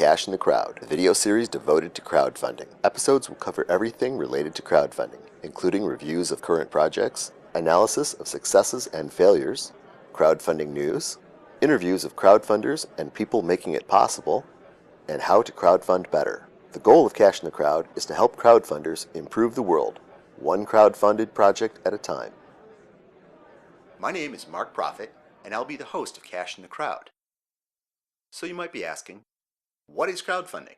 Cash in the Crowd, a video series devoted to crowdfunding. Episodes will cover everything related to crowdfunding, including reviews of current projects, analysis of successes and failures, crowdfunding news, interviews of crowdfunders and people making it possible, and how to crowdfund better. The goal of Cash in the Crowd is to help crowdfunders improve the world, one crowdfunded project at a time. My name is Mark Profit, and I'll be the host of Cash in the Crowd. So you might be asking, what is crowdfunding?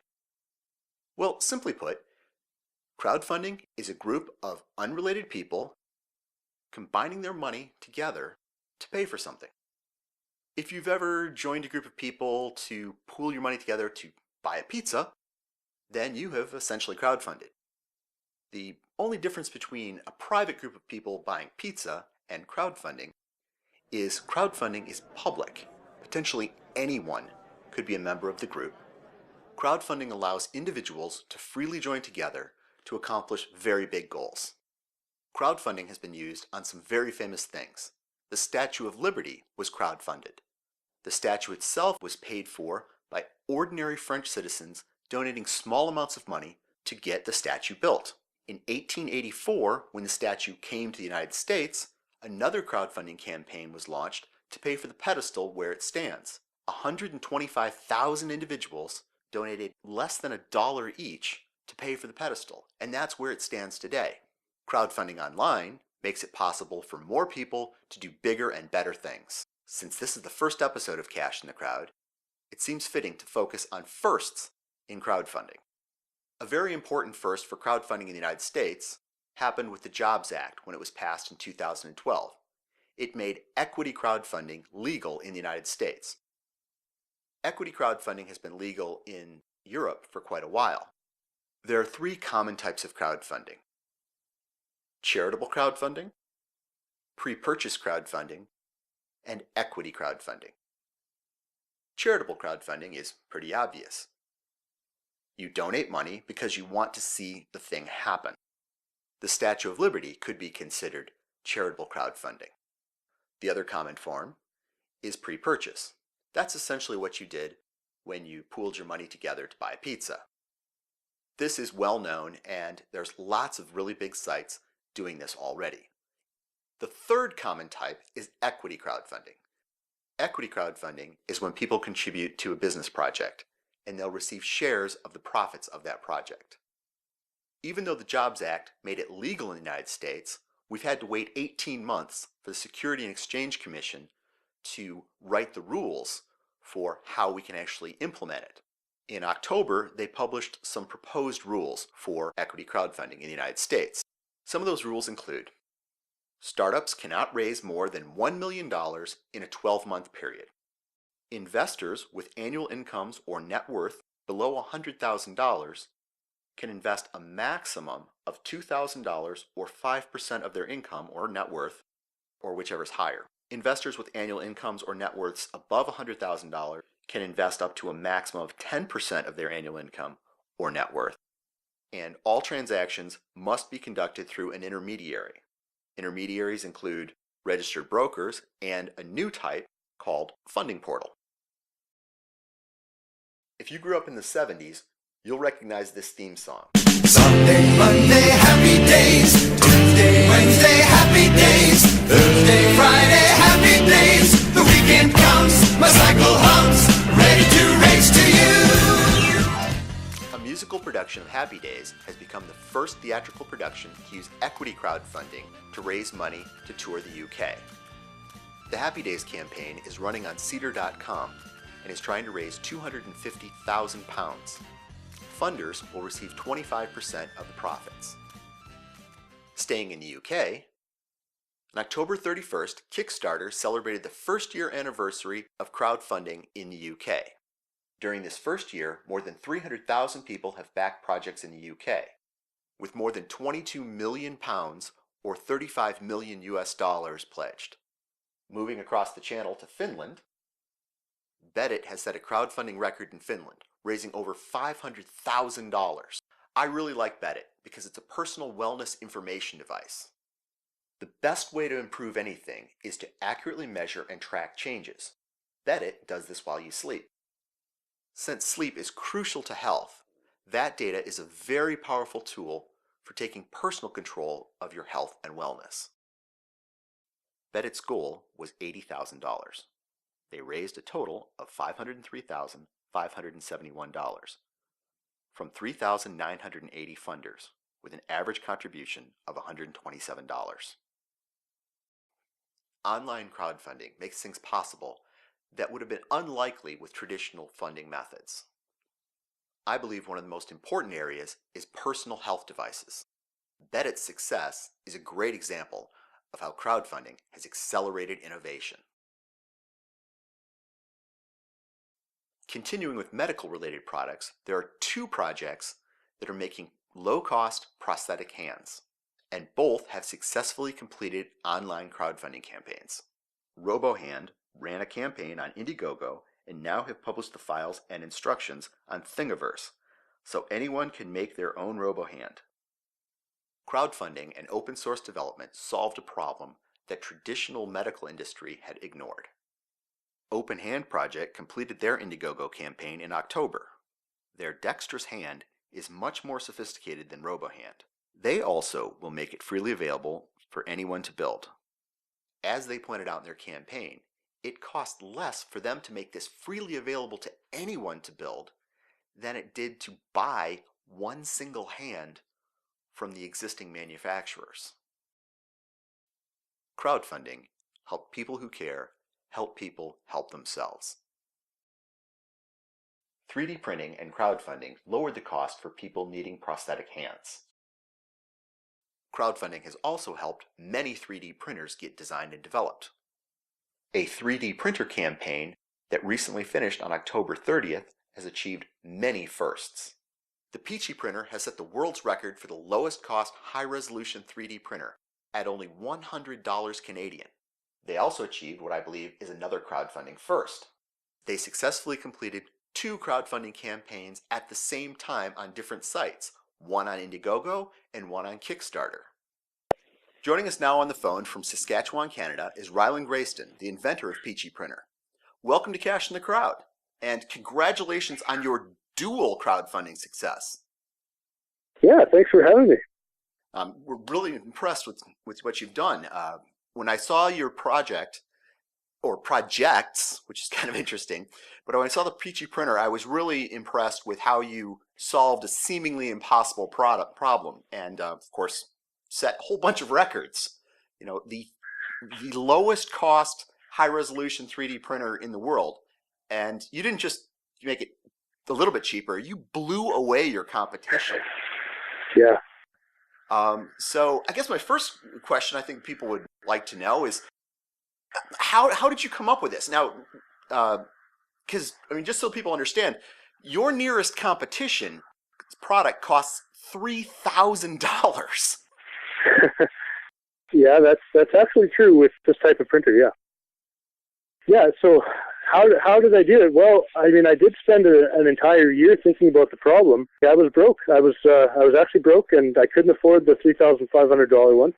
Well, simply put, crowdfunding is a group of unrelated people combining their money together to pay for something. If you've ever joined a group of people to pool your money together to buy a pizza, then you have essentially crowdfunded. The only difference between a private group of people buying pizza and crowdfunding is public. Potentially anyone could be a member of the group. Crowdfunding allows individuals to freely join together to accomplish very big goals. Crowdfunding has been used on some very famous things. The Statue of Liberty was crowdfunded. The statue itself was paid for by ordinary French citizens donating small amounts of money to get the statue built. In 1884, when the statue came to the United States, another crowdfunding campaign was launched to pay for the pedestal where it stands. 125,000 individuals donated less than $1 each to pay for the pedestal, and that's where it stands today. Crowdfunding online makes it possible for more people to do bigger and better things. Since this is the first episode of Cash in the Crowd, it seems fitting to focus on firsts in crowdfunding. A very important first for crowdfunding in the United States happened with the Jobs Act when it was passed in 2012. It made equity crowdfunding legal in the United States. Equity crowdfunding has been legal in Europe for quite a while. There are three common types of crowdfunding: charitable crowdfunding, pre-purchase crowdfunding, and equity crowdfunding. Charitable crowdfunding is pretty obvious. You donate money because you want to see the thing happen. The Statue of Liberty could be considered charitable crowdfunding. The other common form is pre-purchase. That's essentially what you did when you pooled your money together to buy a pizza. This is well known, and there's lots of really big sites doing this already. The third common type is equity crowdfunding. Equity crowdfunding is when people contribute to a business project, and they'll receive shares of the profits of that project. Even though the Jobs Act made it legal in the United States, we've had to wait 18 months for the Securities and Exchange Commission to write the rules for how we can actually implement it. In October, they published some proposed rules for equity crowdfunding in the United States. Some of those rules include: startups cannot raise more than $1 million in a 12-month period. Investors with annual incomes or net worth below $100,000 can invest a maximum of $2,000 or 5% of their income or net worth, or whichever is higher. Investors with annual incomes or net worths above $100,000 can invest up to a maximum of 10% of their annual income or net worth. And all transactions must be conducted through an intermediary. Intermediaries include registered brokers and a new type called funding portal. If you grew up in the 70s, you'll recognize this theme song. Sunday, Monday, happy days. Tuesday, Wednesday, happy days. Thursday, Friday, happy days. The weekend comes, my cycle hums, ready to race to you. A musical production of Happy Days has become the first theatrical production to use equity crowdfunding to raise money to tour the UK. The Happy Days campaign is running on Cedar.com and is trying to raise £250,000. Funders will receive 25% of the profits. Staying in the UK, on October 31st, Kickstarter celebrated the first-year anniversary of crowdfunding in the UK. During this first year, more than 300,000 people have backed projects in the UK, with more than £22 million or $35 million pledged. Moving across the channel to Finland, Beddit has set a crowdfunding record in Finland, raising over $500,000. I really like Beddit because it's a personal wellness information device. The best way to improve anything is to accurately measure and track changes. Beddit does this while you sleep. Since sleep is crucial to health, that data is a very powerful tool for taking personal control of your health and wellness. Beddit's goal was $80,000. They raised a total of $503,571 from 3,980 funders, with an average contribution of $127. Online crowdfunding makes things possible that would have been unlikely with traditional funding methods. I believe one of the most important areas is personal health devices. Beddit's success is a great example of how crowdfunding has accelerated innovation. Continuing with medical-related products, there are two projects that are making low-cost prosthetic hands, and both have successfully completed online crowdfunding campaigns. Robohand ran a campaign on Indiegogo and now have published the files and instructions on Thingiverse, so anyone can make their own Robohand. Crowdfunding and open source development solved a problem that traditional medical industry had ignored. Open Hand Project completed their Indiegogo campaign in October. Their dexterous hand is much more sophisticated than Robohand. They also will make it freely available for anyone to build. As they pointed out in their campaign, it cost less for them to make this freely available to anyone to build than it did to buy one single hand from the existing manufacturers. Crowdfunding helped people who care help people help themselves. 3D printing and crowdfunding lowered the cost for people needing prosthetic hands. Crowdfunding has also helped many 3D printers get designed and developed. A 3D printer campaign that recently finished on October 30th has achieved many firsts. The Peachy Printer has set the world's record for the lowest cost high-resolution 3D printer at only $100 Canadian. They also achieved what I believe is another crowdfunding first. They successfully completed two crowdfunding campaigns at the same time on different sites, one on Indiegogo and one on Kickstarter. Joining us now on the phone from Saskatchewan, Canada is Rylan Grayson, the inventor of Peachy Printer. Welcome to Cash in the Crowd, and congratulations on your dual crowdfunding success. Yeah, thanks for having me. We're really impressed with what you've done. When I saw your project, or projects, which is kind of interesting, but when I saw the Peachy Printer, I was really impressed with how you solved a seemingly impossible problem, and of course, set a whole bunch of records. You know, the lowest cost high-resolution 3D printer in the world, and you didn't just make it a little bit cheaper, you blew away your competition. Yeah. So I guess my first question I think people would like to know is, how did you come up with this? Now, because, I mean, just so people understand, your nearest competition product costs $3,000. Yeah, that's actually true with this type of printer, yeah. Yeah, so how did I do it? Well, I mean, I did spend an entire year thinking about the problem. Yeah, I was broke. I was actually broke, and I couldn't afford the $3,500 one.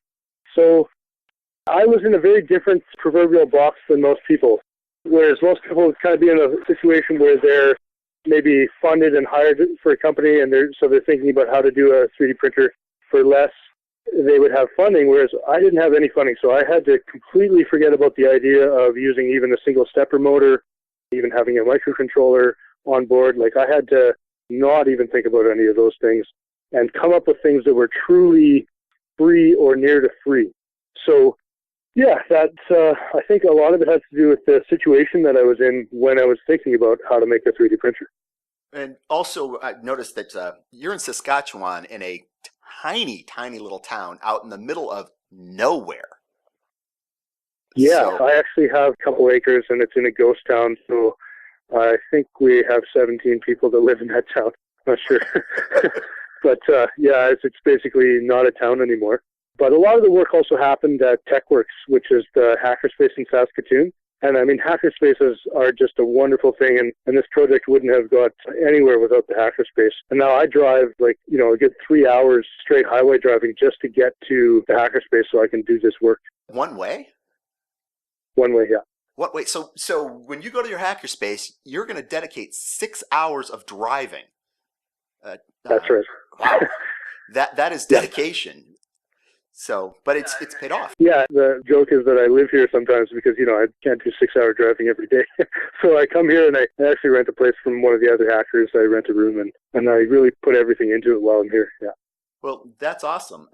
So I was in a very different proverbial box than most people, whereas most people would kind of be in a situation where they're maybe funded and hired for a company, and they're thinking about how to do a 3D printer for less. They would have funding, whereas I didn't have any funding, so I had to completely forget about the idea of using even a single stepper motor, even having a microcontroller on board. Like, I had to not even think about any of those things and come up with things that were truly free or near to free. So, yeah, that's, I think a lot of it has to do with the situation that I was in when I was thinking about how to make a 3D printer. And also, I noticed that you're in Saskatchewan, in a tiny little town out in the middle of nowhere. Yeah, so, I actually have a couple acres, and it's in a ghost town, so I think we have 17 people that live in that town. Not sure. But yeah, it's basically not a town anymore. But a lot of the work also happened at TechWorks, which is the hackerspace in Saskatoon. And I mean, hackerspaces are just a wonderful thing, and this project wouldn't have got anywhere without the hackerspace. And now I drive a good 3 hours straight highway driving just to get to the hackerspace so I can do this work. one way? One way, yeah. What? Wait. So when you go to your hackerspace, you're going to dedicate 6 hours of driving. That's right. Wow. That is dedication. So, but it's paid off. Yeah, the joke is that I live here sometimes because, I can't do 6-hour driving every day. So I come here and I actually rent a place from one of the other hackers. I rent a room and I really put everything into it while I'm here. Yeah. Well, that's awesome.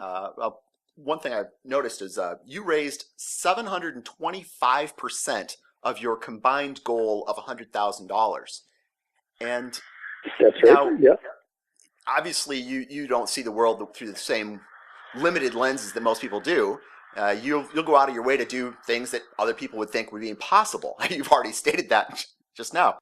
One thing I've noticed is you raised 725% of your combined goal of $100,000. And that's now, right. Yeah. Obviously, you don't see the world through the same limited lenses that most people do. You'll go out of your way to do things that other people would think would be impossible. You've already stated that just now.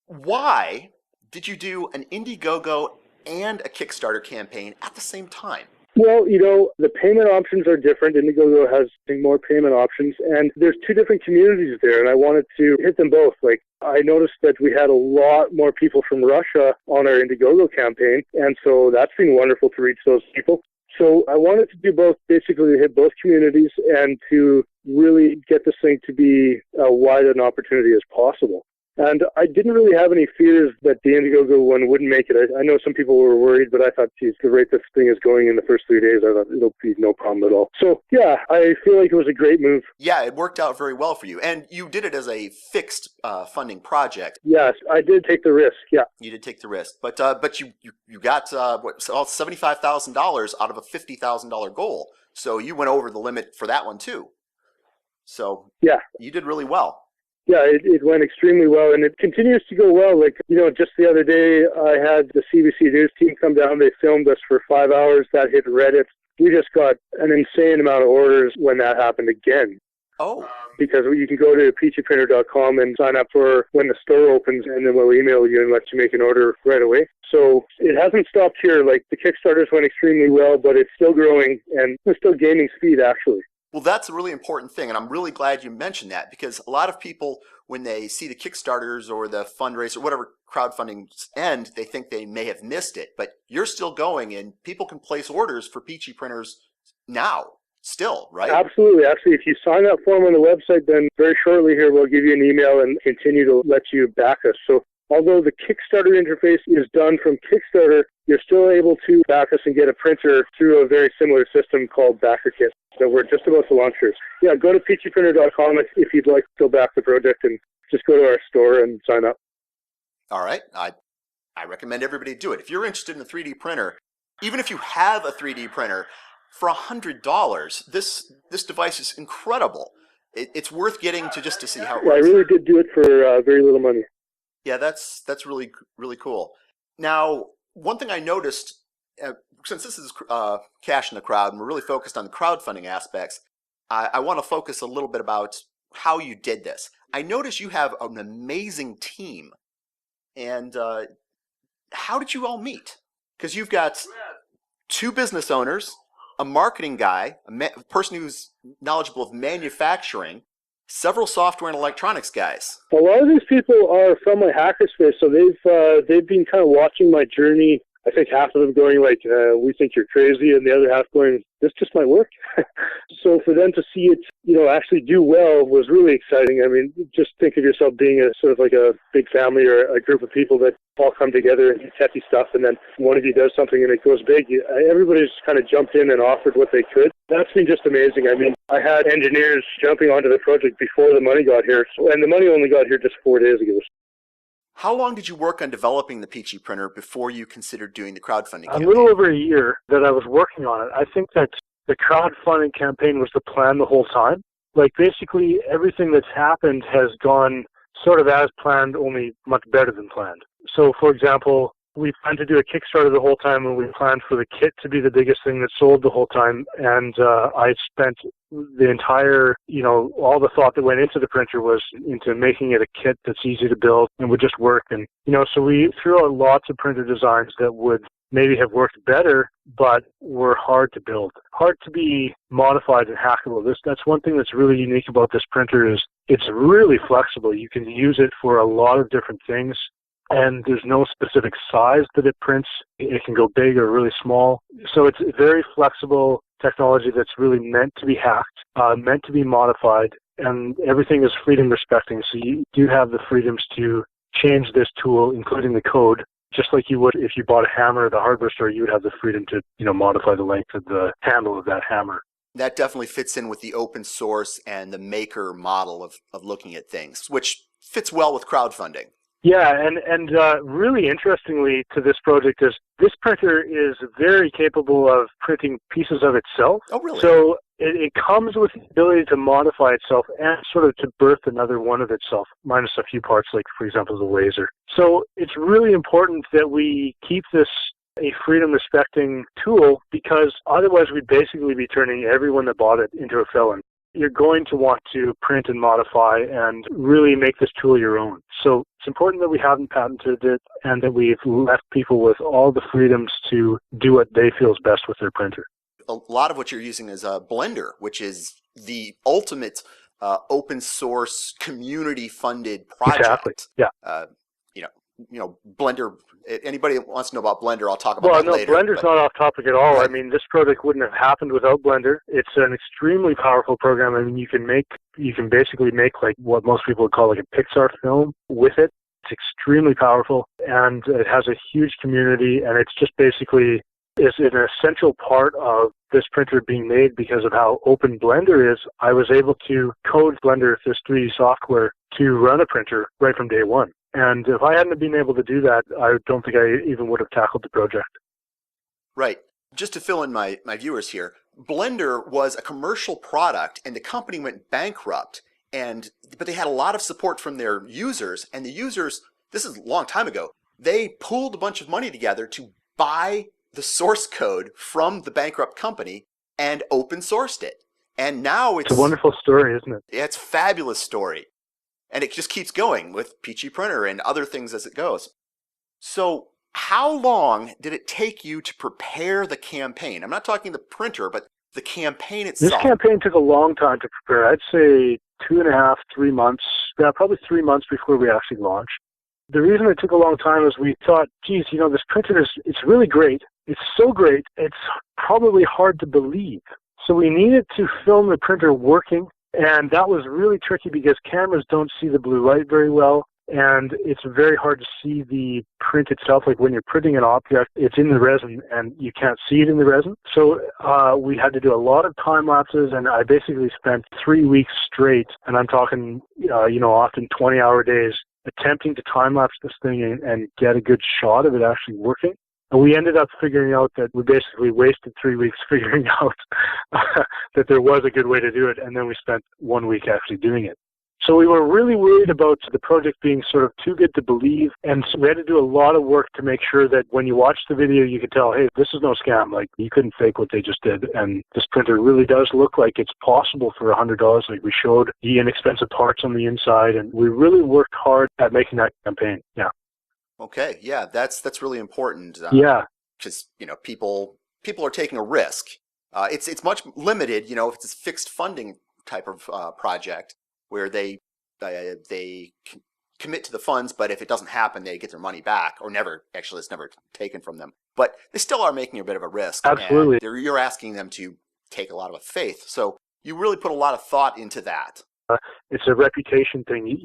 Why did you do an Indiegogo and a Kickstarter campaign at the same time? Well, the payment options are different. Indiegogo has more payment options, and there's two different communities there, and I wanted to hit them both. Like, I noticed that we had a lot more people from Russia on our Indiegogo campaign, and so that's been wonderful to reach those people. So I wanted to do both, basically to hit both communities and to really get this thing to be as wide an opportunity as possible. And I didn't really have any fears that the Indiegogo one wouldn't make it. I know some people were worried, but I thought, geez, the rate this thing is going in the first 3 days, I thought it'll be no problem at all. So, yeah, I feel like it was a great move. Yeah, it worked out very well for you. And you did it as a fixed funding project. Yes, I did take the risk, yeah. You did take the risk. But you got $75,000 out of a $50,000 goal. So you went over the limit for that one, too. So yeah, you did really well. Yeah, it went extremely well, and it continues to go well. Like, just the other day, I had the CBC News team come down. They filmed us for 5 hours. That hit Reddit. We just got an insane amount of orders when that happened again. Oh. Because you can go to peachyprinter.com and sign up for when the store opens, and then we'll email you and let you make an order right away. So it hasn't stopped here. Like, the Kickstarters went extremely well, but it's still growing, and it's still gaining speed, actually. Well, that's a really important thing, and I'm really glad you mentioned that, because a lot of people, when they see the Kickstarters or the fundraiser, whatever crowdfunding end, they think they may have missed it. But you're still going, and people can place orders for Peachy Printers now, still, right? Absolutely. Actually, if you sign up for them on the website, then very shortly here we'll give you an email and continue to let you back us. So although the Kickstarter interface is done from Kickstarter, you're still able to back us and get a printer through a very similar system called BackerKit. So we're just about to launch yours. Yeah, go to peachyprinter.com if you'd like to go back the project, and just go to our store and sign up. All right. I recommend everybody do it. If you're interested in a 3D printer, even if you have a 3D printer, for $100, this device is incredible. It's worth getting to just to see how it works. I really did do it for very little money. Yeah, that's really, really cool. Now, one thing I noticed, since this is Cash in the Crowd, and we're really focused on the crowdfunding aspects, I want to focus a little bit about how you did this. I noticed you have an amazing team. And how did you all meet? Because you've got 2 business owners, a marketing guy, a person who's knowledgeable of manufacturing, several software and electronics guys. A lot of these people are from my hackerspace, so they've been kind of watching my journey. I think half of them going like, we think you're crazy, and the other half going, this just might work. So for them to see it, actually do well was really exciting. I mean, just think of yourself being a sort of like a big family or a group of people that all come together and do techy stuff, and then one of you does something and it goes big. Everybody's kind of jumped in and offered what they could. That's been just amazing. I mean, I had engineers jumping onto the project before the money got here, and the money only got here just 4 days ago. How long did you work on developing the Peachy Printer before you considered doing the crowdfunding campaign? A little over a year that I was working on it. I think that the crowdfunding campaign was the plan the whole time. Like, basically, everything that's happened has gone sort of as planned, only much better than planned. So, for example, we planned to do a Kickstarter the whole time, and we planned for the kit to be the biggest thing that sold the whole time. And I spent the entire, all the thought that went into the printer was into making it a kit that's easy to build and would just work. And, so we threw out lots of printer designs that would maybe have worked better, but were hard to build, hard to be modified and hackable. That's one thing that's really unique about this printer is it's really flexible. You can use it for a lot of different things. And there's no specific size that it prints. It can go big or really small. So it's very flexible technology that's really meant to be hacked, meant to be modified, and everything is freedom respecting. So you do have the freedoms to change this tool, including the code, just like you would if you bought a hammer at the hardware store. You would have the freedom to, modify the length of the handle of that hammer. That definitely fits in with the open source and the maker model of looking at things, which fits well with crowdfunding. Yeah, and really interestingly to this project is this printer is very capable of printing pieces of itself. Oh, really? So it comes with the ability to modify itself and sort of to birth another one of itself, minus a few parts, like, for example, the laser. So it's really important that we keep this a freedom-respecting tool, because otherwise we'd basically be turning everyone that bought it into a felon. You're going to want to print and modify and really make this tool your own. So it's important that we haven't patented it and that we've left people with all the freedoms to do what they feel is best with their printer. A lot of what you're using is a Blender, which is the ultimate open source community funded project. Exactly. Yeah. Blender. Anybody that wants to know about Blender, I'll talk about that later. Well, no, Blender's not off topic at all. Right. I mean, this project wouldn't have happened without Blender. It's an extremely powerful program. I mean, you can basically make like what most people would call like a Pixar film with it. It's extremely powerful, and it has a huge community, and it's just basically is an essential part of this printer being made because of how open Blender is. I was able to code Blender, this 3D software, to run a printer right from day one. And if I hadn't been able to do that, I don't think I even would have tackled the project. Right. Just to fill in my viewers here, Blender was a commercial product, and the company went bankrupt. But they had a lot of support from their users, and the users, this is a long time ago, they pooled a bunch of money together to buy the source code from the bankrupt company and open sourced it. And now it's a wonderful story, isn't it? It's a fabulous story. And it just keeps going with Peachy Printer and other things as it goes. So how long did it take you to prepare the campaign? I'm not talking the printer, but the campaign itself. This campaign took a long time to prepare. I'd say 2.5, 3 months. Yeah, probably 3 months before we actually launched. The reason it took a long time is we thought, geez, this printer it's really great. It's so great, it's probably hard to believe. So we needed to film the printer working. And that was really tricky because cameras don't see the blue light very well, and it's very hard to see the print itself. Like when you're printing an object, it's in the resin, and you can't see it in the resin. So we had to do a lot of time lapses, and I basically spent 3 weeks straight, and I'm talking, often 20-hour days, attempting to time lapse this thing and get a good shot of it actually working. And we ended up figuring out that we basically wasted 3 weeks figuring out that there was a good way to do it, and then we spent 1 week actually doing it. So we were really worried about the project being sort of too good to believe, and so we had to do a lot of work to make sure that when you watch the video, you could tell, hey, this is no scam. Like, you couldn't fake what they just did, and this printer really does look like it's possible for $100. Like, we showed the inexpensive parts on the inside, and we really worked hard at making that campaign. Yeah. Okay, yeah, that's really important. Yeah, because people are taking a risk. It's much limited. If it's a fixed funding type of project where they commit to the funds, but if it doesn't happen, they get their money back, or never. Actually, it's never taken from them. But they still are making a bit of a risk. Absolutely, and you're asking them to take a lot of faith. So you really put a lot of thought into that. It's a reputation thing.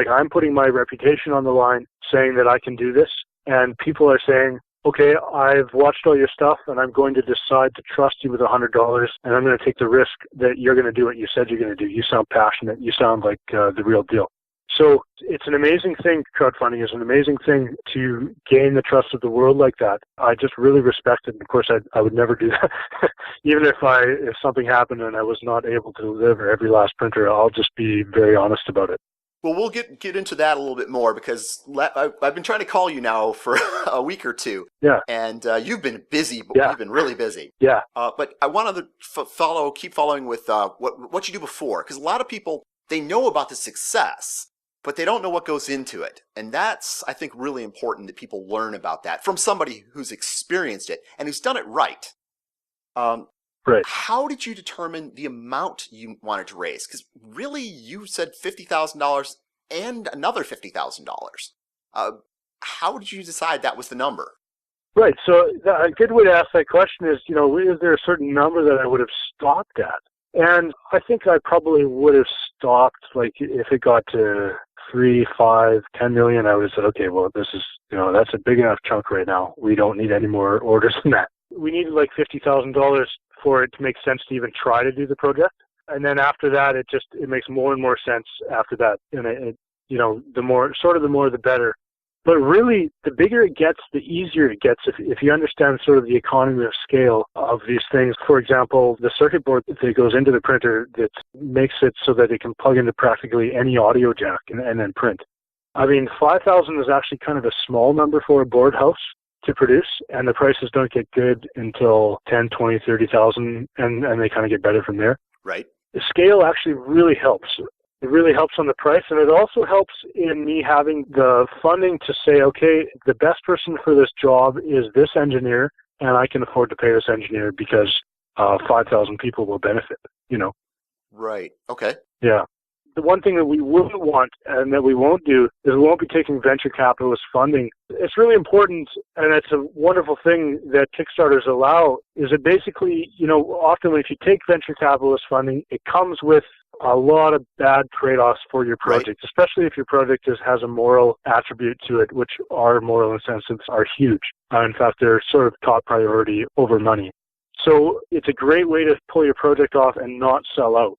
I'm putting my reputation on the line, saying that I can do this, and people are saying, okay, I've watched all your stuff, and I'm going to decide to trust you with $100, and I'm going to take the risk that you're going to do what you said you're going to do. You sound passionate. You sound like the real deal. So it's an amazing thing. Crowdfunding is an amazing thing to gain the trust of the world like that. I just really respect it. And of course, I would never do that. Even if something happened and I was not able to deliver every last printer, I'll just be very honest about it. Well, we'll get into that a little bit more, because I've been trying to call you now for a week or two. Yeah. And you've been busy. Yeah. You've been really busy. Yeah. But I wanted to keep following with what you do before, because a lot of people, they know about the success, but they don't know what goes into it. And that's, I think, really important that people learn about that from somebody who's experienced it and who's done it right. Right. How did you determine the amount you wanted to raise? Because really, you said $50,000 and another $50,000. How did you decide that was the number? Right. So a good way to ask that question is, is there a certain number that I would have stopped at? And I think I probably would have stopped, like, if it got to 3, 5, 10 million, I would have said, okay, well, this is, that's a big enough chunk right now. We don't need any more orders than that. We needed like $50,000 for it to make sense to even try to do the project. And then after that, it makes more and more sense after that. And the more the better. But really, the bigger it gets, the easier it gets if you understand sort of the economy of scale of these things. For example, the circuit board that goes into the printer that makes it so that it can plug into practically any audio jack and then print. I mean, 5,000 is actually kind of a small number for a board house to produce, and the prices don't get good until 10, 20, 30,000, and they kind of get better from there. Right. The scale actually really helps. It really helps on the price, and it also helps in me having the funding to say, okay, the best person for this job is this engineer, and I can afford to pay this engineer because 5,000 people will benefit, Right. Okay. Yeah. The one thing that we wouldn't want and that we won't do is we won't be taking venture capitalist funding. It's really important, and it's a wonderful thing that Kickstarters allow, is that basically, often if you take venture capitalist funding, it comes with a lot of bad trade-offs for your project, right, especially if your project has a moral attribute to it, which our moral incentives are huge. In fact, they're sort of top priority over money. So it's a great way to pull your project off and not sell out.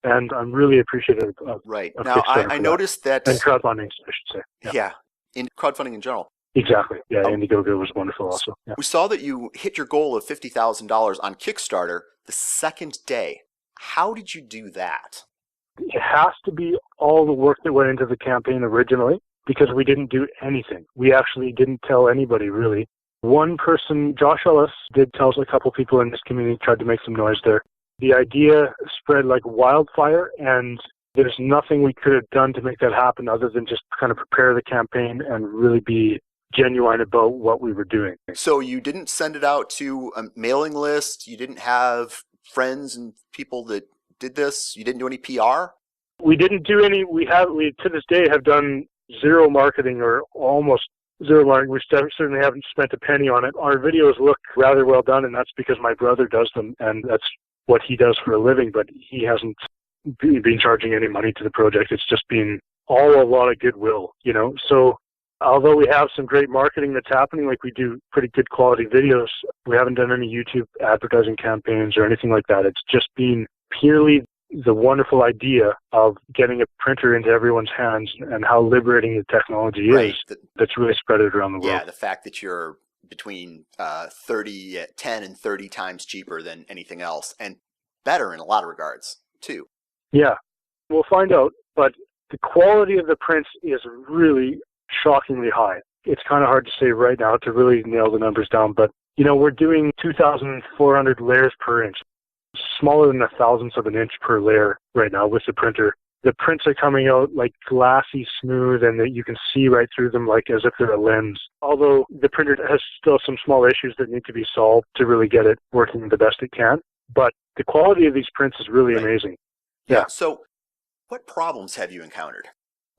And I'm really appreciative of Right. Of now, I noticed that... And crowdfunding, I should say. Yeah, in crowdfunding in general. Exactly. Yeah, Indiegogo was wonderful also. Yeah. We saw that you hit your goal of $50,000 on Kickstarter the second day. How did you do that? It has to be all the work that went into the campaign originally, because we didn't do anything. We actually didn't tell anybody, really. One person, Josh Ellis, did tell a couple people in this community, tried to make some noise there. The idea spread like wildfire, and there's nothing we could have done to make that happen other than just kind of prepare the campaign and really be genuine about what we were doing. So you didn't send it out to a mailing list? You didn't have friends and people that did this? You didn't do any PR? We didn't do any. We to this day have done zero marketing, or almost zero marketing. We certainly haven't spent a penny on it. Our videos look rather well done, and that's because my brother does them, and that's what he does for a living, but he hasn't been charging any money to the project. It's just been all a lot of goodwill, So although we have some great marketing that's happening, like we do pretty good quality videos, we haven't done any YouTube advertising campaigns or anything like that. It's just been purely the wonderful idea of getting a printer into everyone's hands and how liberating the technology is. That's really spread it around the world. Yeah, the fact that you're between 10 and 30 times cheaper than anything else, and better in a lot of regards, too. Yeah, we'll find out, but the quality of the prints is really shockingly high. It's kind of hard to say right now to really nail the numbers down, but, we're doing 2,400 layers per inch, smaller than 1,000th of an inch per layer right now with the printer. The prints are coming out like glassy smooth, and that you can see right through them like as if they're a lens. Although the printer has still some small issues that need to be solved to really get it working the best it can. But the quality of these prints is really amazing. Yeah. So what problems have you encountered?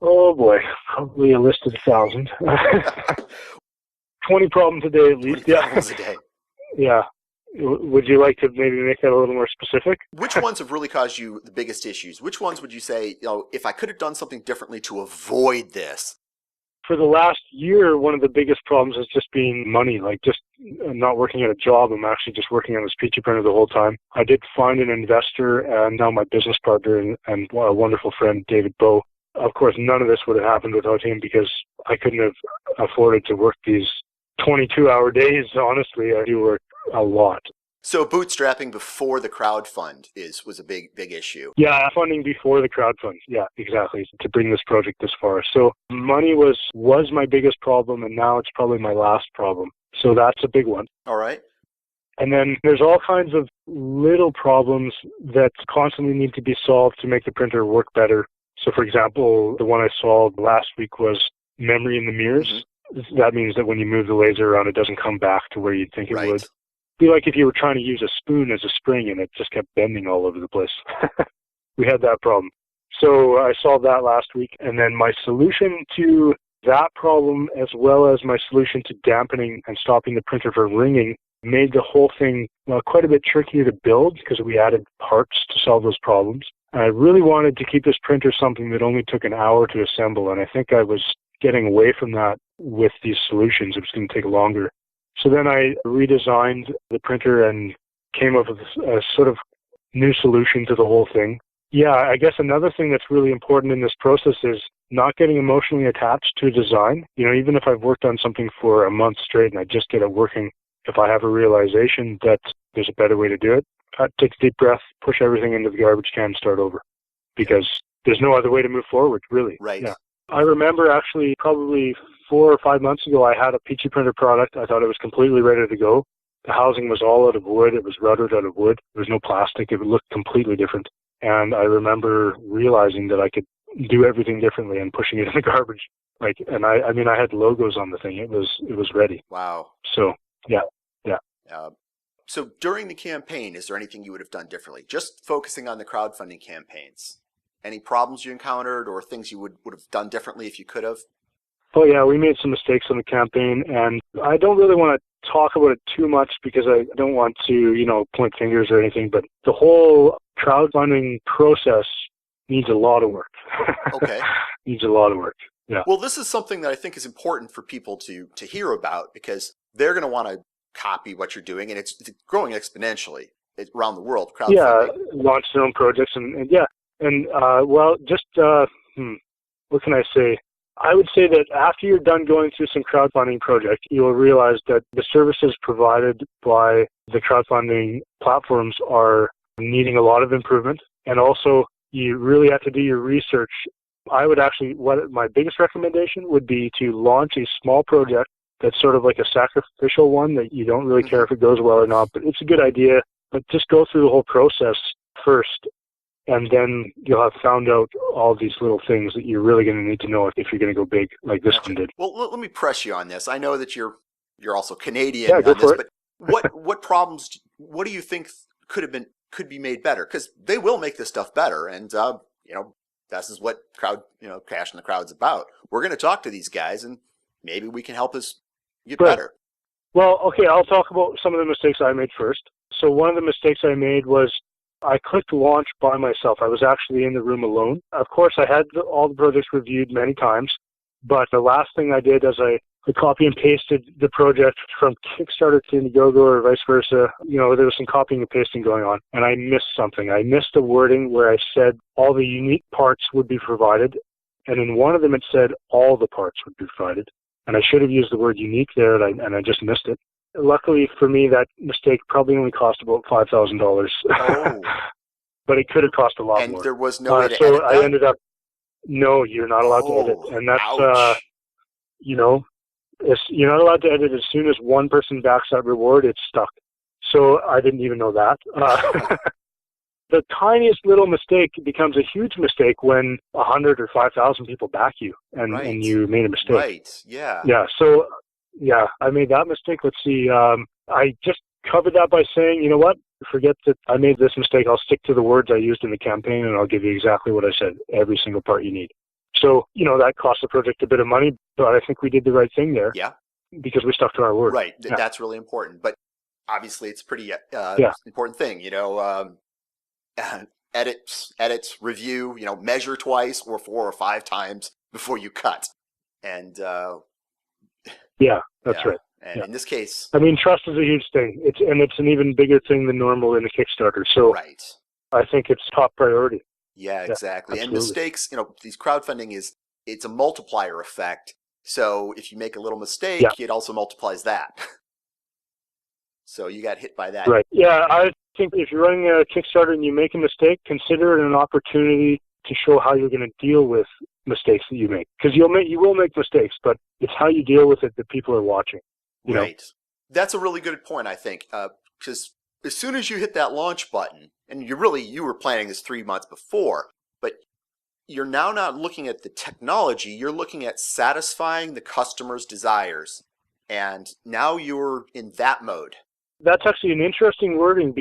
Oh boy, probably a list of 1,000. 20 problems a day at least. 20 problems a day. Yeah. Would you like to maybe make that a little more specific? Which ones have really caused you the biggest issues? Which ones would you say, if I could have done something differently to avoid this? For the last year, one of the biggest problems has just been money, like just not working at a job. I'm actually just working on this Peachy Printer the whole time. I did find an investor, and now my business partner and a wonderful friend, David Bowe. Of course, none of this would have happened without him, because I couldn't have afforded to work these 22-hour days. Honestly, I do work a lot. So bootstrapping before the crowdfund was a big issue. Yeah, funding before the crowdfund. Yeah, exactly, to bring this project this far. So money was my biggest problem, and now it's probably my last problem. So that's a big one. All right. And then there's all kinds of little problems that constantly need to be solved to make the printer work better. So for example, the one I solved last week was memory in the mirrors. Mm-hmm. That means that when you move the laser around, it doesn't come back to where you'd think it would. Be like if you were trying to use a spoon as a spring and it just kept bending all over the place. We had that problem. So I solved that last week. And then my solution to that problem, as well as my solution to dampening and stopping the printer from ringing, made the whole thing quite a bit trickier to build because we added parts to solve those problems. I really wanted to keep this printer something that only took an hour to assemble, and I think I was getting away from that with these solutions. It was going to take longer. So then I redesigned the printer and came up with a sort of new solution to the whole thing. Yeah, I guess another thing that's really important in this process is not getting emotionally attached to a design. You know, even if I've worked on something for a month straight and I just get it working, if I have a realization that there's a better way to do it, take a deep breath, push everything into the garbage can and start over. Because there's no other way to move forward, really. Right. Yeah. I remember actually probably 4 or 5 months ago, I had a Peachy Printer product. I thought it was completely ready to go. The housing was all out of wood. It was routed out of wood. There was no plastic. It looked completely different. And I remember realizing that I could do everything differently and pushing it in the garbage. And I had logos on the thing. It was ready. Wow. So, yeah. So during the campaign, is there anything you would have done differently? Just focusing on the crowdfunding campaigns. Any problems you encountered or things you would have done differently if you could have? Oh, yeah, we made some mistakes on the campaign, and I don't really want to talk about it too much because I don't want to, point fingers or anything, but the whole crowdfunding process needs a lot of work. Okay. Needs a lot of work, yeah. Well, this is something that I think is important for people to hear about because they're going to want to copy what you're doing, and it's growing exponentially around the world. Crowdfunding. Yeah, launch their own projects, and yeah. And, what can I say? I would say that after you're done going through some crowdfunding project, you'll realize that the services provided by the crowdfunding platforms are needing a lot of improvement. And also, you really have to do your research. I would actually, my biggest recommendation would be to launch a small project that's sort of like a sacrificial one that you don't really care if it goes well or not, but it's a good idea. But just go through the whole process first. And then you'll have found out all these little things that you're really going to need to know if you're going to go big like this one did. Well, let me press you on this. I know that you're also Canadian on this, it. but what problems? What do you think could be made better? Because they will make this stuff better, and this is what Crash in the Crowd's about. We're going to talk to these guys, and maybe we can help us get better. Well, okay, I'll talk about some of the mistakes I made first. So one of the mistakes I made was I clicked launch by myself. I was actually in the room alone. Of course, I had all the projects reviewed many times, but the last thing I did is I copy and pasted the project from Kickstarter to Indiegogo or vice versa. There was some copying and pasting going on, and I missed something. I missed the wording where I said all the unique parts would be provided, and in one of them it said all the parts would be provided, and I should have used the word unique there, and I just missed it. Luckily for me, that mistake probably only cost about $5,000. Oh. But it could have cost a lot more. And there was no way to so edit that? I ended up, no, you're not allowed to edit. And that's, ouch. You're not allowed to edit as soon as one person backs that reward, it's stuck. So I didn't even know that. The tiniest little mistake becomes a huge mistake when 100 or 5,000 people back you and you made a mistake. Right, yeah. Yeah, so... Yeah, I made that mistake. Let's see. I just covered that by saying, you know what? Forget that I made this mistake. I'll stick to the words I used in the campaign, and I'll give you exactly what I said, every single part you need. So, that cost the project a bit of money, but I think we did the right thing there. Yeah. Because we stuck to our word. Right. Yeah. That's really important. But obviously, it's a pretty important thing. Edits, review, measure twice or 4 or 5 times before you cut. And... Yeah, that's right. And in this case... trust is a huge thing. It's an even bigger thing than normal in a Kickstarter. So right. I think it's top priority. Yeah, exactly. Absolutely. And mistakes, these crowdfunding it's a multiplier effect. So if you make a little mistake, it also multiplies that. So you got hit by that. Right. Yeah, I think if you're running a Kickstarter and you make a mistake, consider it an opportunity to show how you're going to deal with mistakes that you make. Because you will make mistakes, but it's how you deal with it that people are watching. Right. That's a really good point, I think. Because as soon as you hit that launch button, and you were planning this 3 months before, but you're now not looking at the technology, you're looking at satisfying the customer's desires. And now you're in that mode. That's actually an interesting wording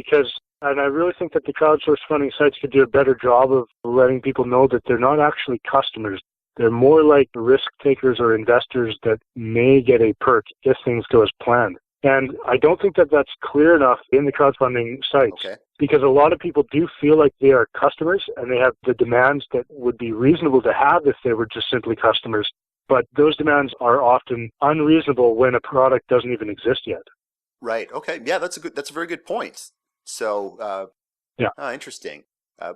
and I really think that the crowdsource funding sites could do a better job of letting people know that they're not actually customers. They're more like risk takers or investors that may get a perk if things go as planned. And I don't think that that's clear enough in the crowdfunding sites. Okay. Because a lot of people do feel like they are customers and they have the demands that would be reasonable to have if they were just simply customers. But those demands are often unreasonable when a product doesn't even exist yet. Right. Okay. Yeah, that's a very good point. So, interesting.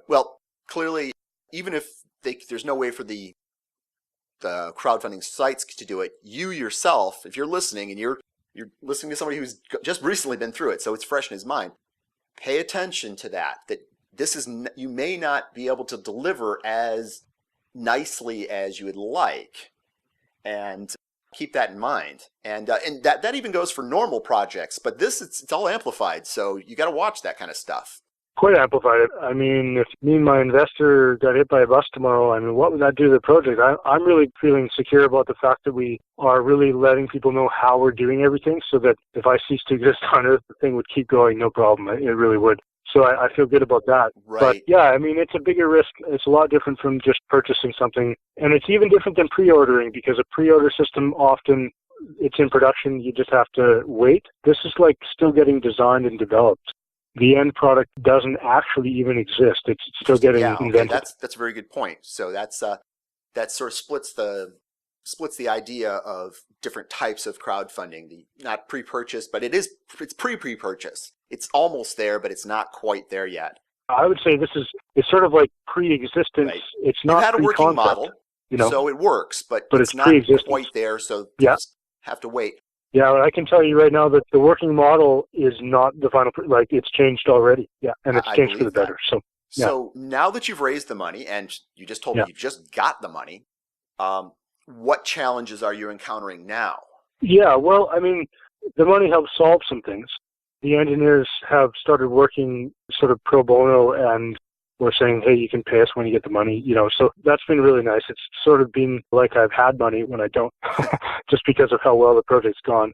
Well, clearly, even if there's no way for the crowdfunding sites to do it, you yourself, if you're listening and you're listening to somebody who's just recently been through it, so it's fresh in his mind, pay attention to that. That this is, you may not be able to deliver as nicely as you would like, and keep that in mind. And that even goes for normal projects, but this it's all amplified, so you got to watch that kind of stuff. Quite amplified. I mean, if me and my investor got hit by a bus tomorrow, I mean, what would that do to the project? I'm really feeling secure about the fact that we are really letting people know how we're doing everything, so that if I cease to exist on Earth, the thing would keep going, no problem. It really would. So I feel good about that. Right. But yeah, I mean, it's a bigger risk. It's a lot different from just purchasing something. And it's even different than pre-ordering, because a pre-order system often, it's in production, you just have to wait. This is like still getting designed and developed. The end product doesn't actually even exist. It's still getting invented. That's a very good point. So that sort of splits the idea of different types of crowdfunding. The not pre-purchase, but it's pre-purchase. It's almost there, but it's not quite there yet. I would say it's sort of like pre-existence. Right. It's not you had a working pre-concept, model, so it works, but it's not quite there. So you just have to wait. Yeah, I can tell you right now that the working model is not the final, like it's changed already. Yeah, and it's changed for the better. So now that you've raised the money, and you just told me you just got the money, what challenges are you encountering now? Yeah, well, I mean, the money helps solve some things. The engineers have started working sort of pro bono, and we're saying, hey, you can pay us when you get the money, so that's been really nice. It's sort of been like I've had money when I don't, just because of how well the project's gone.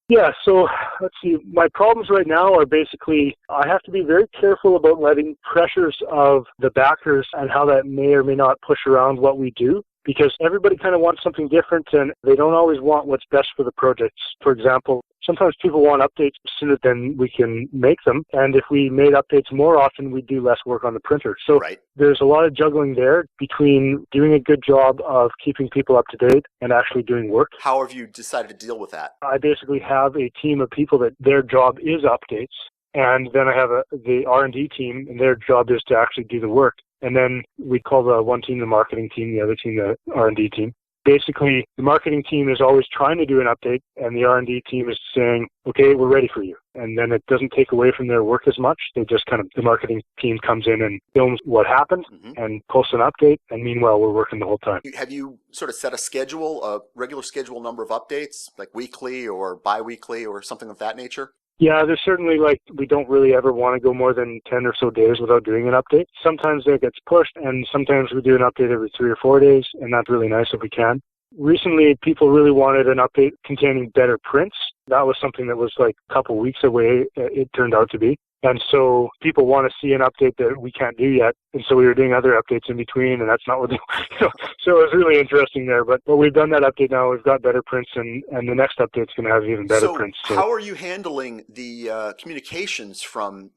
Yeah, so let's see. My problems right now are basically I have to be very careful about letting pressures of the backers and how that may or may not push around what we do, because everybody kind of wants something different and they don't always want what's best for the projects. For example, sometimes people want updates sooner than we can make them, and if we made updates more often, we'd do less work on the printer. So There's a lot of juggling there between doing a good job of keeping people up to date and actually doing work. How have you decided to deal with that? I basically have a team of people that their job is updates, and then I have the R&D team, and their job is to actually do the work. And then we call the one team the marketing team, the other team the R&D team. Basically, the marketing team is always trying to do an update, and the R&D team is saying, okay, we're ready for you. And then it doesn't take away from their work as much. They just the marketing team comes in and films what happened and posts an update, and meanwhile, we're working the whole time. Have you sort of set a regular schedule number of updates, like weekly or bi-weekly or something of that nature? Yeah, there's certainly we don't really ever want to go more than 10 or so days without doing an update. Sometimes that gets pushed, and sometimes we do an update every 3 or 4 days, and that's really nice if we can. Recently, people really wanted an update containing better prints. That was something that was like a couple weeks away, it turned out to be. And so people want to see an update that we can't do yet. And so we were doing other updates in between, and that's not what so it was really interesting there. But we've done that update now. We've got better prints, and the next update's going to have even better prints. So how are you handling the communications from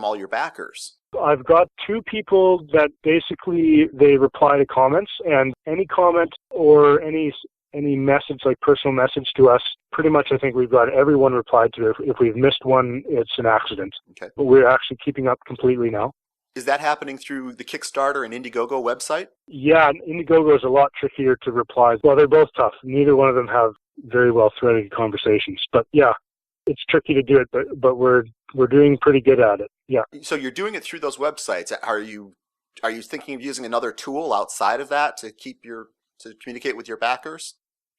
all your backers? I've got 2 people that basically they reply to comments, and any comment or any message, like personal message to us, pretty much I think we've got everyone replied to. If we've missed one, it's an accident. Okay. But we're actually keeping up completely now. Is that happening through the Kickstarter and Indiegogo website? Yeah, Indiegogo is a lot trickier to reply. Well, they're both tough. Neither one of them have very well threaded conversations. But yeah, it's tricky to do it, but we're doing pretty good at it. Yeah. So you're doing it through those websites. Are you thinking of using another tool outside of that to communicate with your backers?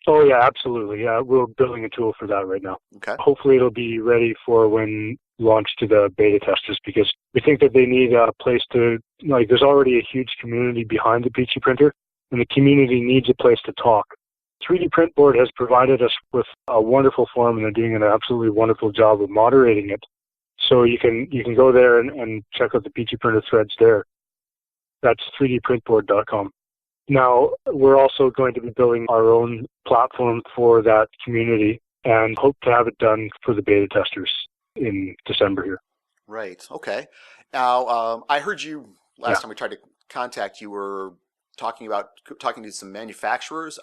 Oh yeah, absolutely. Yeah, we're building a tool for that right now. Okay. Hopefully it'll be ready for when launched to the beta testers, because we think that they need a place to, there's already a huge community behind the Peachy Printer, and the community needs a place to talk. 3D Printboard has provided us with a wonderful forum, and they're doing an absolutely wonderful job of moderating it. So you can go there and check out the Peachy Printer threads there. That's 3dprintboard.com. Now, we're also going to be building our own platform for that community, and hope to have it done for the beta testers in December here. Right. Okay. Now, I heard you last time we tried to contact you were talking to some manufacturers.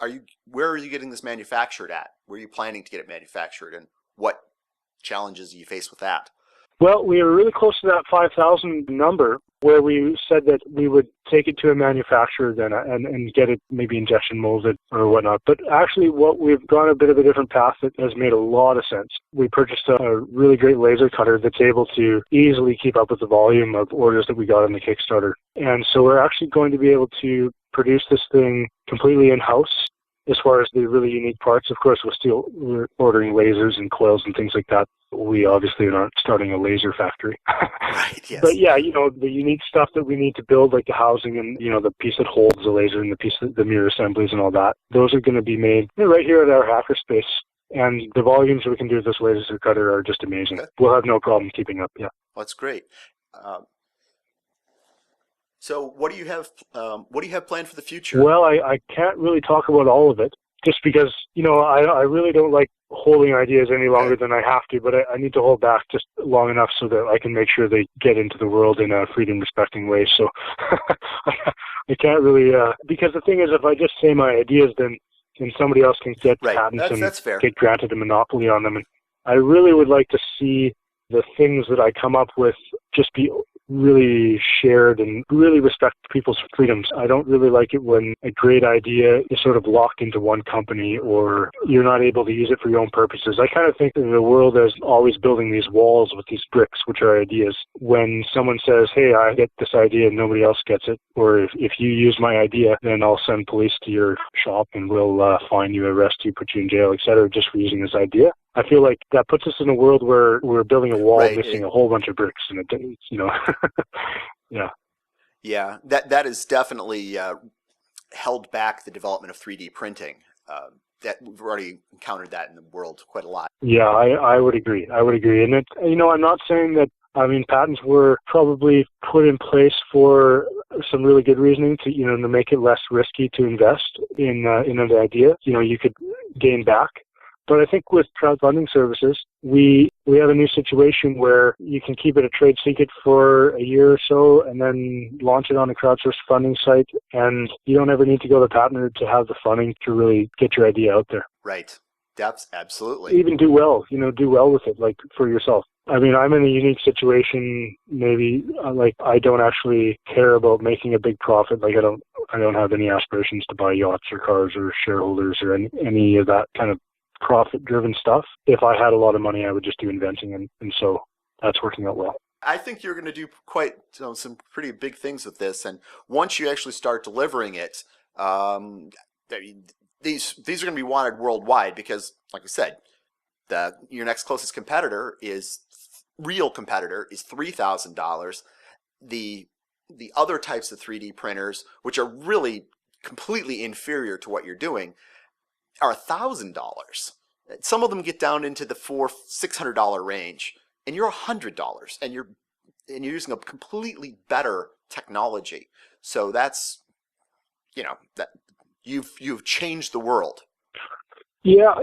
Where are you getting this manufactured at? Where are you planning to get it manufactured, and what challenges do you face with that? Well, we were really close to that 5,000 number where we said that we would take it to a manufacturer then and get it maybe injection molded or whatnot. But actually we've gone a bit of a different path that has made a lot of sense. We purchased a really great laser cutter that's able to easily keep up with the volume of orders that we got on the Kickstarter. And so we're actually going to be able to produce this thing completely in-house. As far as the really unique parts, of course, we're ordering lasers and coils and things like that. We obviously aren't starting a laser factory. Right, yes. But yeah, the unique stuff that we need to build, like the housing and, the piece that holds the laser and the mirror assemblies and all that, those are going to be made right here at our hackerspace. And the volumes we can do with this laser cutter are just amazing. Okay. We'll have no problem keeping up, yeah. Well, that's great. So what do you have planned for the future? Well, I can't really talk about all of it just because, I really don't like holding ideas any longer than I have to, but I need to hold back just long enough so that I can make sure they get into the world in a freedom-respecting way. So I can't really, because the thing is, if I just say my ideas, then somebody else can get patents that's fair. Get granted a monopoly on them. And I really would like to see the things that I come up with just be really shared and really respect people's freedoms. I don't really like it when a great idea is sort of locked into one company or you're not able to use it for your own purposes. I kind of think that the world is always building these walls with these bricks, which are ideas. When someone says, hey, I get this idea and nobody else gets it, or if you use my idea, then I'll send police to your shop and we'll fine you, arrest you, put you in jail, etc., just for using this idea. I feel like that puts us in a world where we're building a wall missing a whole bunch of bricks, and yeah. Yeah, that is definitely held back the development of 3D printing. That we've already encountered that in the world quite a lot. Yeah, I would agree. And I'm not saying that. I mean, patents were probably put in place for some really good reasoning to make it less risky to invest in an idea. You could gain back. But I think with crowdfunding services, we have a new situation where you can keep it a trade secret for a year or so and then launch it on a crowdsourced funding site, and you don't ever need to go to the patent to have the funding to really get your idea out there. Right. That's absolutely. Even do well with it, like for yourself. I mean, I'm in a unique situation, maybe, like I don't actually care about making a big profit. Like I don't have any aspirations to buy yachts or cars or shareholders or any of that kind of profit-driven stuff. If I had a lot of money, I would just do inventing, and so that's working out well. I think you're going to do quite some pretty big things with this, and once you actually start delivering it, these are going to be wanted worldwide because, like I said, your next closest competitor is $3,000. The other types of 3D printers, which are really completely inferior to what you're doing, are $1,000. Some of them get down into the $600 range, and you're $100, and you're using a completely better technology. So that's that you've changed the world. Yeah, I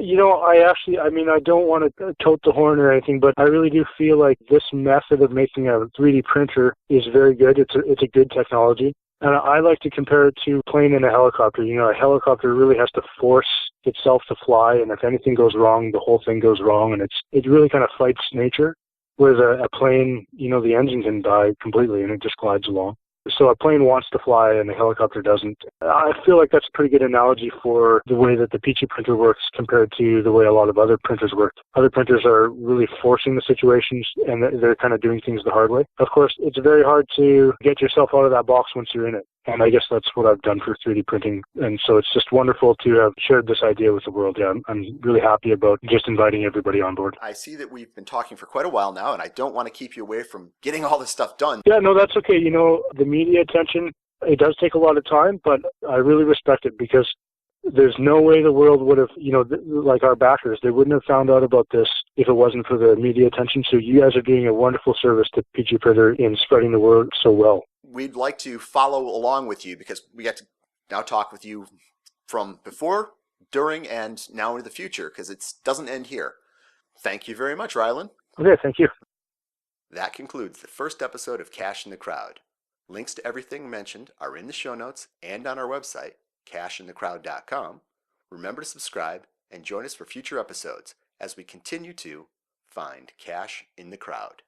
don't want to tote the horn or anything, but I really do feel like this method of making a 3D printer is very good. It's a good technology. And I like to compare it to plane and a helicopter. A helicopter really has to force itself to fly, and if anything goes wrong, the whole thing goes wrong, and it really kind of fights nature. Whereas a plane, the engine can die completely, and it just glides along. So a plane wants to fly, and a helicopter doesn't. I feel like that's a pretty good analogy for the way that the Peachy Printer works compared to the way a lot of other printers work. Other printers are really forcing the situations, and they're kind of doing things the hard way. Of course, it's very hard to get yourself out of that box once you're in it. And I guess that's what I've done for 3D printing. And so it's just wonderful to have shared this idea with the world. Yeah, I'm really happy about just inviting everybody on board. I see that we've been talking for quite a while now, and I don't want to keep you away from getting all this stuff done. Yeah, no, that's okay. The media attention, it does take a lot of time, but I really respect it because there's no way the world would have, like our backers, they wouldn't have found out about this if it wasn't for the media attention. So you guys are doing a wonderful service to Peachy Printer in spreading the word so well. We'd like to follow along with you because we get to now talk with you from before during and now into the future, because it doesn't end here. Thank you very much, Rylan. Okay, thank you. That concludes the first episode of Cash in the Crowd. Links to everything mentioned are in the show notes and on our website, cashinthecrowd.com. Remember to subscribe and join us for future episodes as we continue to find cash in the crowd.